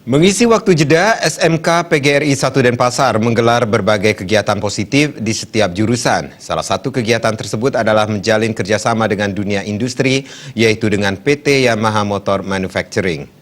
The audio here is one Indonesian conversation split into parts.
Mengisi waktu jeda, SMK PGRI 1 Denpasar menggelar berbagai kegiatan positif di setiap jurusan. Salah satu kegiatan tersebut adalah menjalin kerjasama dengan dunia industri, yaitu dengan PT Yamaha Motor Manufacturing.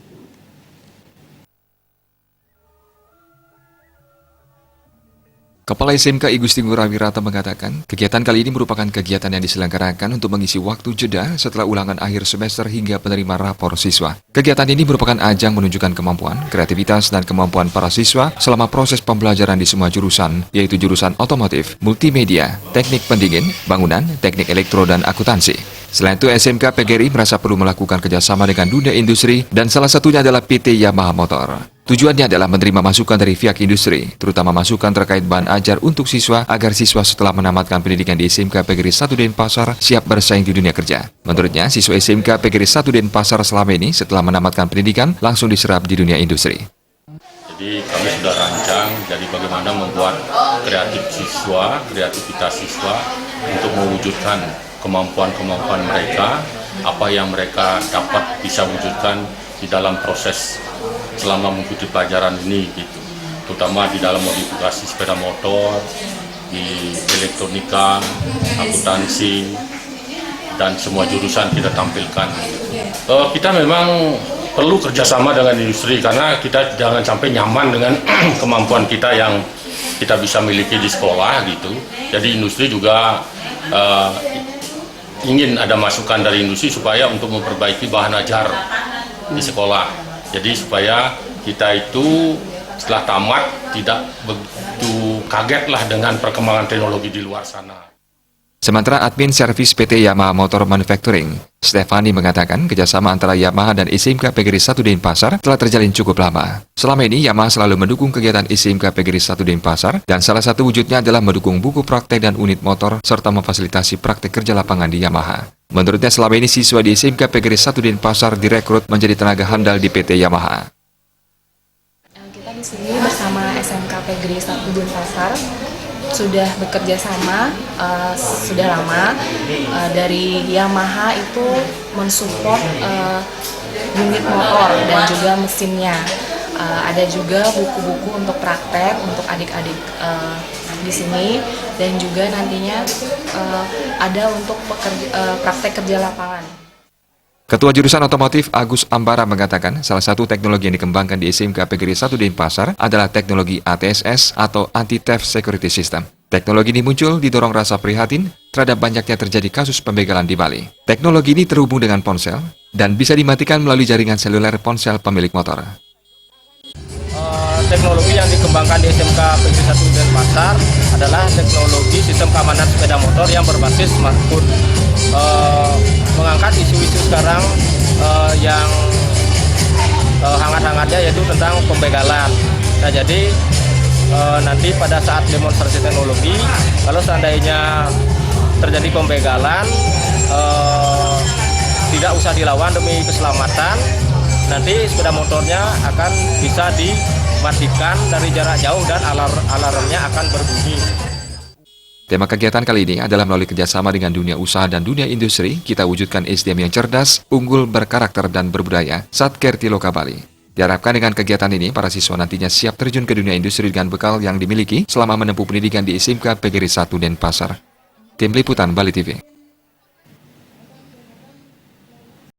Kepala SMK I Gusti Ngurah Wirata mengatakan, kegiatan kali ini merupakan kegiatan yang diselenggarakan untuk mengisi waktu jeda setelah ulangan akhir semester hingga penerima rapor siswa. Kegiatan ini merupakan ajang menunjukkan kemampuan, kreativitas, dan kemampuan para siswa selama proses pembelajaran di semua jurusan, yaitu jurusan otomotif, multimedia, teknik pendingin, bangunan, teknik elektro, dan akuntansi. Selain itu, SMK PGRI merasa perlu melakukan kerjasama dengan dunia industri, dan salah satunya adalah PT Yamaha Motor. Tujuannya adalah menerima masukan dari pihak industri, terutama masukan terkait bahan ajar untuk siswa agar siswa setelah menamatkan pendidikan di SMK PGRI 1 Denpasar siap bersaing di dunia kerja. Menurutnya, siswa SMK PGRI 1 Denpasar selama ini setelah menamatkan pendidikan langsung diserap di dunia industri. Jadi kami sudah rancang jadi bagaimana membuat kreativitas siswa untuk mewujudkan kemampuan-kemampuan mereka, apa yang mereka dapat bisa wujudkan di dalam proses selama mengikuti pelajaran ini gitu. Terutama di dalam modifikasi sepeda motor, di elektronika, akuntansi, dan semua jurusan kita tampilkan. Kita memang perlu kerjasama dengan industri karena kita jangan sampai nyaman dengan kemampuan kita yang kita bisa miliki di sekolah gitu. Jadi industri juga ingin ada masukan dari industri supaya untuk memperbaiki bahan ajar di sekolah. Jadi supaya kita itu setelah tamat tidak begitu kagetlah dengan perkembangan teknologi di luar sana. Sementara admin servis PT Yamaha Motor Manufacturing, Stefani mengatakan kerjasama antara Yamaha dan SMK PGRI 1 Denpasar telah terjalin cukup lama. Selama ini Yamaha selalu mendukung kegiatan SMK PGRI 1 Denpasar dan salah satu wujudnya adalah mendukung buku praktek dan unit motor serta memfasilitasi praktek kerja lapangan di Yamaha. Menurutnya selama ini siswa di SMK PGRI 1 Denpasar direkrut menjadi tenaga handal di PT Yamaha. Kita di sini bersama SMK PGRI 1 Denpasar sudah bekerja sama sudah lama. Dari Yamaha itu mensupport unit motor dan juga mesinnya. Ada juga buku-buku untuk praktek untuk adik-adik di sini, dan juga nantinya ada untuk praktek kerja lapangan. Ketua Jurusan Otomotif Agus Ambara mengatakan salah satu teknologi yang dikembangkan di SMK PGRI 1 Denpasar adalah teknologi ATSS atau Anti-Theft Security System. Teknologi ini muncul didorong rasa prihatin terhadap banyaknya terjadi kasus pembegalan di Bali. Teknologi ini terhubung dengan ponsel dan bisa dimatikan melalui jaringan seluler ponsel pemilik motor. Teknologi yang dikembangkan di SMK PGRI 1 Denpasar adalah teknologi sistem keamanan sepeda motor yang berbasis smartphone. Mengangkat isu-isu sekarang yang hangat-hangatnya yaitu tentang pembegalan. Nah, jadi nanti pada saat demonstrasi teknologi, kalau seandainya terjadi pembegalan, tidak usah dilawan demi keselamatan. Nanti sepeda motornya akan bisa dimatikan dari jarak jauh dan alarmnya akan berbunyi. Tema kegiatan kali ini adalah melalui kerjasama dengan dunia usaha dan dunia industri, kita wujudkan SDM yang cerdas, unggul, berkarakter, dan berbudaya, Satkerti Loka Bali. Diharapkan dengan kegiatan ini, para siswa nantinya siap terjun ke dunia industri dengan bekal yang dimiliki selama menempuh pendidikan di SMK PGRI 1 Denpasar. Tim Liputan Bali TV.